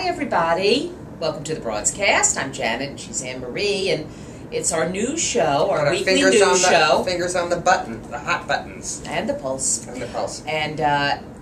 Hi, everybody. Welcome to the broadcast. I'm Janet, and she's Anne Marie, and it's our news show, our weekly news show. Fingers on the button, the hot buttons. And the pulse. And the pulse. And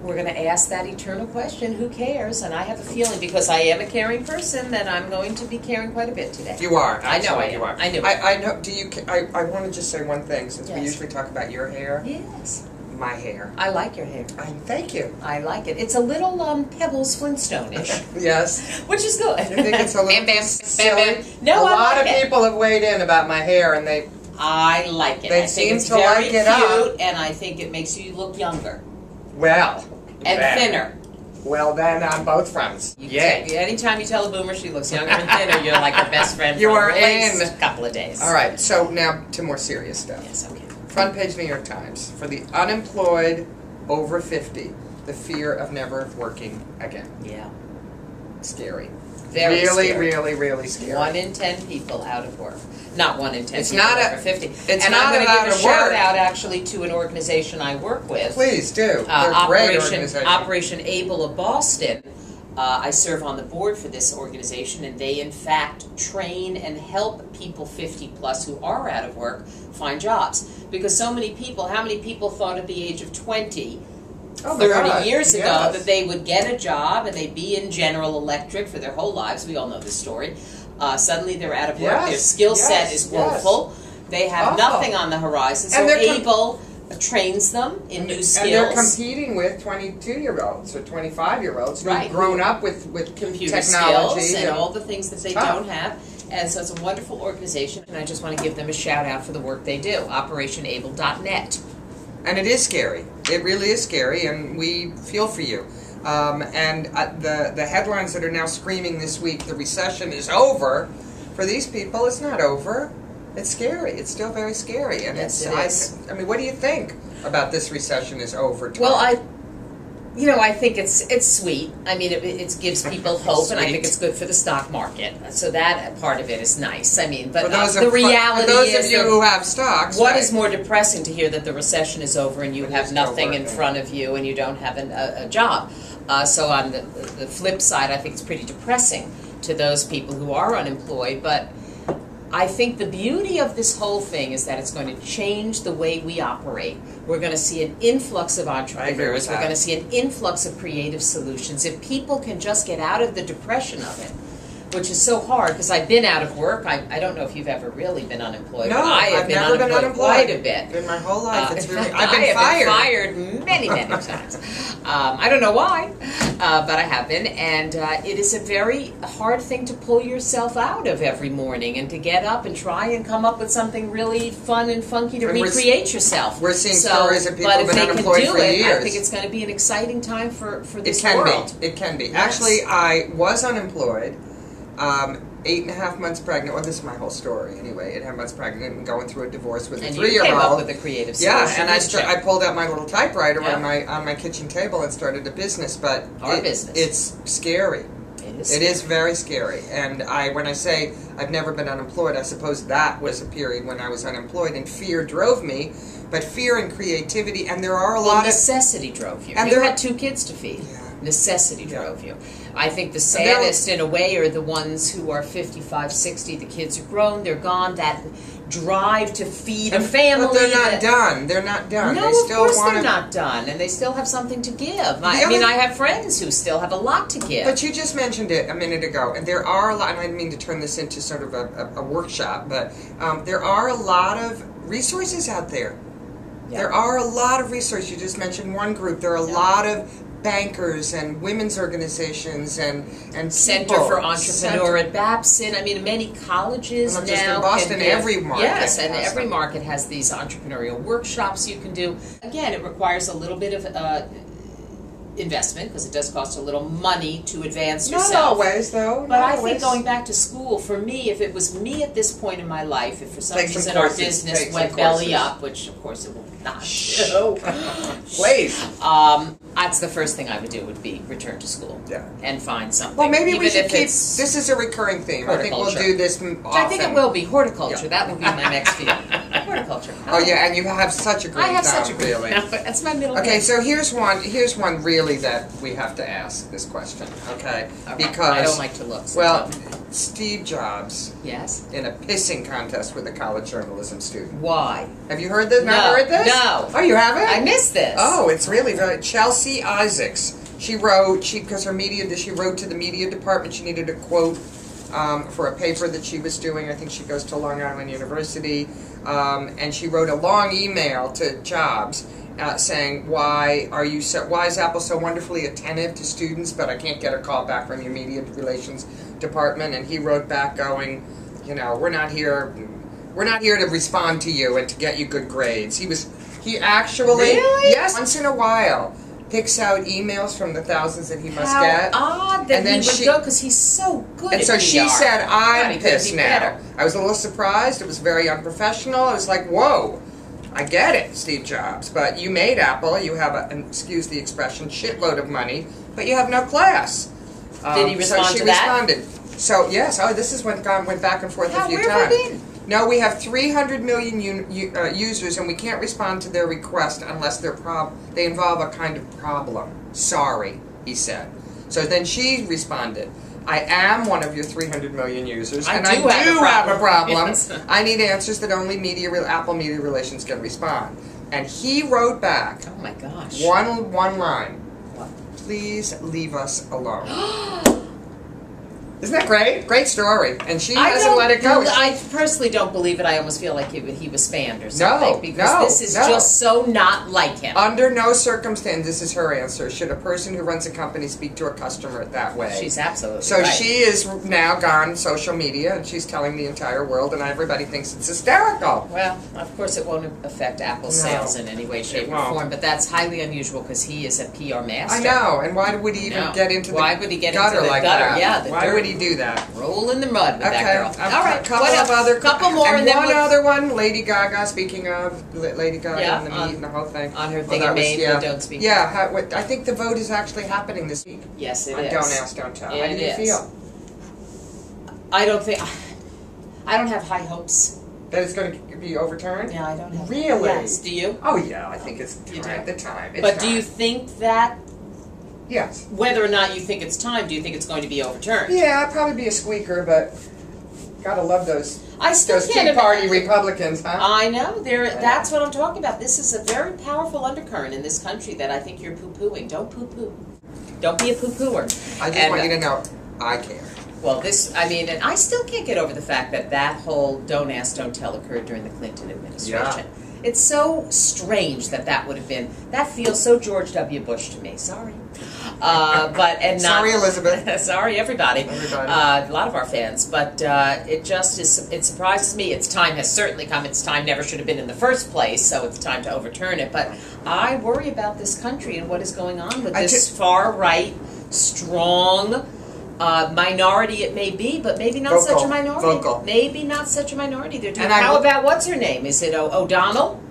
we're going to ask that eternal question, who cares? And I have a feeling, because I am a caring person, that I'm going to be caring quite a bit today. You are. I know I am. You are. I knew. I know. Do you? I want to just say one thing, since we usually talk about your hair. Yes. My hair. I like your hair. Thank you. I like it. It's a little Pebbles Flintstone-ish. Yes. Which is good. You think it's a little silly? No, a lot of people have weighed in about my hair, and I like it. They I think seem it's to very like it cute, and I think it makes you look younger. Well. And thinner. Well, then on both fronts. Yay. Anytime you tell a boomer she looks younger and thinner, you're like her best friend you for are at least in. a couple of days. All right, so now to more serious stuff. Yes, okay. Front page New York Times. For the unemployed over 50, the fear of never working again. Yeah. Scary. Very scary. Really scary. 1 in 10 people out of work. Not 1 in 10 it's people not over 50. It's and not I'm going to give a shout work. out actually to an organization I work with. Please do. They're a great organization. Operation Able of Boston. I serve on the board for this organization, and they in fact train and help people 50 plus who are out of work find jobs. Because so many people, how many people thought at the age of 20, 30 years ago that they would get a job and they'd be in General Electric for their whole lives? We all know this story. Suddenly they're out of work. Their skill set is woeful. They have nothing on the horizon. So Able trains them in new skills. And they're competing with 22-year-olds or 25-year-olds who've grown up with computer technology skills and all the things that they don't have. And so it's a wonderful organization, and I just want to give them a shout out for the work they do. OperationAble.net. And it is scary. It really is scary, and we feel for you. And the headlines that are now screaming this week, the recession is over, for these people, it's not over. It's scary. It's still very scary. And yes, it is. I mean, what do you think about this recession is over? Well, I think it's sweet. I mean, it gives people hope, and I think it's good for the stock market. So that part of it is nice. I mean, but the reality is, for those of you who have stocks, what is more depressing to hear that the recession is over and you have nothing in front of you and you don't have a job. So on the flip side, I think it's pretty depressing to those people who are unemployed, but I think the beauty of this whole thing is that it's going to change the way we operate. We're going to see an influx of entrepreneurs. We're going to see an influx of creative solutions. If people can just get out of the depression of it, which is so hard, because I've been out of work. I don't know if you've ever really been unemployed. No, but I've never been unemployed quite a bit. In my whole life. I've been fired many times. I don't know why, but I have been. And it is a very hard thing to pull yourself out of every morning and to get up and try and come up with something really fun and funky to recreate yourself. We're seeing stories of people who've been unemployed for years. I think it's going to be an exciting time for this world. It can be. Yes. Actually, I was unemployed. 8.5 months pregnant. Well, this is my whole story anyway. 8.5 months pregnant and going through a divorce with a 3-year-old. And you came up with a creative solution. Yeah, and I pulled out my little typewriter on my kitchen table and started a business. But it's scary. It is very scary. And when I say I've never been unemployed, I suppose that was a period when I was unemployed and fear drove me. But fear and creativity, and there are a lot of necessity drove you. And you had 2 kids to feed. Yeah. Necessity drove you. I think the saddest, in a way, are the ones who are 55, 60. The kids are grown, they're gone. That drive to feed a family. But they're not done. They're not done. No, of course they're not done, and they still have something to give. I mean, I have friends who still have a lot to give. But you just mentioned it a minute ago, and there are a lot. And I didn't mean to turn this into sort of a workshop, but there are a lot of resources out there. Yeah. There are a lot of resources. You just mentioned one group. There are a lot of bankers and women's organizations and Center for Entrepreneur at Babson. I mean, many colleges now. Just in Boston, every market. Yes, and every market has these entrepreneurial workshops you can do. Again, it requires a little bit of investment, because it does cost a little money to advance yourself. Not always, though. But I think going back to school, for me, if it was me at this point in my life, if for some reason our business went belly up, which of course it will not do. Please. That's the first thing I would do, would be return to school and find something. Well, maybe we should keep, this is a recurring theme. I think we'll do this often. I think it will be horticulture. That will be my next field. horticulture. Oh yeah, and you have such a great I have thumb, such a great really. That's my middle name. Okay, so here's one really that we have to ask this question, okay? Right. Because I don't like to look. So well, Steve Jobs, yes, in a pissing contest with a college journalism student. Why? Have you heard this? No. Not heard this? No. Oh, you haven't? I missed this. Oh, it's really very. Chelsea Isaacs. She wrote because she wrote to the media department. She needed a quote for a paper that she was doing. I think she goes to Long Island University, and she wrote a long email to Jobs saying, why is Apple so wonderfully attentive to students, but I can't get a call back from your media relations department? And he wrote back going, we're not here to respond to you and to get you good grades. He actually, really? yes, once in a while picks out emails from the thousands that he must get. How odd that and then he would go, because he's so good and at so PR. she said, I'm God, pissed now. Better. I was a little surprised. It was very unprofessional. I was like, whoa, I get it, Steve Jobs, but you made Apple. You have, excuse the expression, shitload of money, but you have no class. Did he respond to that? So she responded. So, yes, this is went back and forth a few where times. have we been? No, we have 300 million users, and we can't respond to their request unless they involve a kind of problem. Sorry, he said. So then she responded, I am one of your 300 million users, and I do have a problem. Yes. I need answers that only Apple Media Relations can respond. And he wrote back, oh my gosh, one line, what? Please leave us alone. Isn't that great? Great story. And she hasn't let it go. I personally don't believe it. I almost feel like he was spammed or something. No, because this is just so not like him. Under no circumstance, this is her answer, should a person who runs a company speak to a customer that way. She's absolutely so right. She is now gone social media, and she's telling the entire world, and everybody thinks it's hysterical. Well, of course it won't affect Apple's sales in any way, shape, or form, but that's highly unusual because he is a PR master. I know, and why would he even get into the gutter like that? Yeah, why would he do that? Roll in the mud with that girl. All right, couple more, and then one other one. Lady Gaga. Speaking of Lady Gaga and the meat and the whole thing, on her thing in Maine, that don't speak. Yeah, I think the vote is actually happening this week. Yes, it is. Don't ask, don't tell. How do you feel? I don't have high hopes. That it's going to be overturned? Yeah, I don't have. Really? Yes. Do you? Oh yeah, I think it's the time. But do you think that? Yes. Whether or not you think it's time, do you think it's going to be overturned? Yeah, I'd probably be a squeaker, but gotta love those Tea Party Republicans, huh? I know. That's what I'm talking about. This is a very powerful undercurrent in this country that I think you're poo-pooing. Don't poo-poo. Don't be a poo-pooer. I just want you to know, I care. Well, and I still can't get over the fact that whole don't ask, don't tell occurred during the Clinton administration. Yeah. It's so strange that would have been. That feels so George W. Bush to me. Sorry, sorry, Elizabeth. Sorry, everybody. A lot of our fans, but it surprises me. Its time has certainly come. Its time never should have been in the first place, so it's time to overturn it. But I worry about this country and what is going on with this far right, strong. Minority it may be, but maybe not such a minority. Vocal. Maybe not such a minority. How about what's her name? Is it O'Donnell?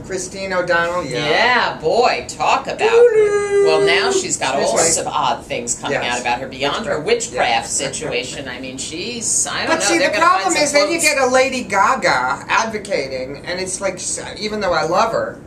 Christine O'Donnell, yeah. Yeah, boy, talk about. Well, now she's got all sorts of odd things coming out about her beyond her witchcraft situation. I mean, I don't know. But see, the problem is then you get a Lady Gaga advocating, and it's like, even though I love her,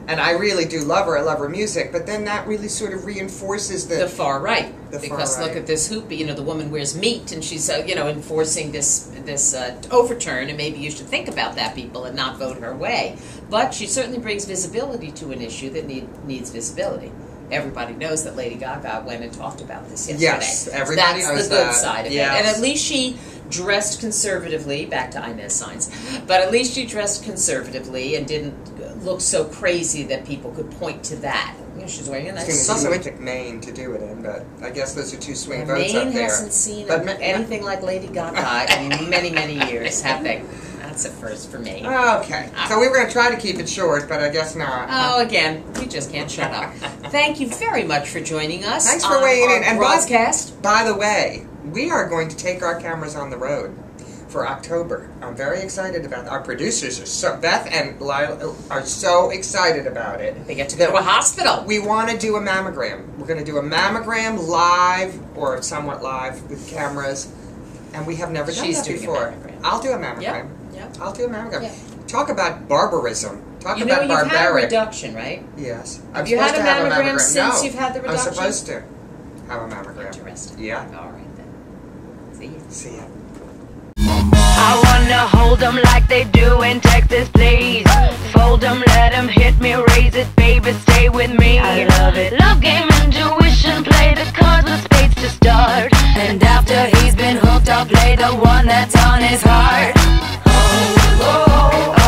and I really do love her, I love her music, but then that really sort of reinforces the far right. Because look at this hoopy, the woman wears meat, and she's, enforcing this overturn, and maybe you should think about that, people, and not vote her way. But she certainly brings visibility to an issue that needs visibility. Everybody knows that Lady Gaga went and talked about this yesterday. Yes, everybody knows that. That's the good side of it. And at least she dressed conservatively, back to Inez Signs, but at least she dressed conservatively and didn't look so crazy that people could point to that. She's wearing a nice suit. It's also in Maine to do it in, but I guess those are two swing votes up there. Maine hasn't seen anything like Lady Gaga in many, many years, have they? That's a first for me. Okay. So we were going to try to keep it short, but I guess not. Oh, again, we just can't shut up. Thank you very much for joining us. Thanks for weighing in. And broadcast. By the way, we are going to take our cameras on the road for October. I'm very excited about that. Our producers Beth and Lila are so excited about it. They get to go to a hospital. We want to do a mammogram. We're going to do a mammogram live, or somewhat live, with cameras. And we have never done that before. A mammogram. I'll do a mammogram. Yep. I'll do a mammogram. Yeah. talk about barbarism. Talk you know, about you've barbaric. had a reduction, right? Yes. Have you had a mammogram since no, you've had the reduction? I'm supposed to have a mammogram. Interesting. Yeah. All right then. See you. See ya. I wanna hold them like they do in Texas, please. Fold them, let them hit me, raise it, baby, stay with me. I love it. Love game, intuition, play the cards with spades to start. And after he's been hooked, I'll play the one that's on his heart. Oh, oh, oh.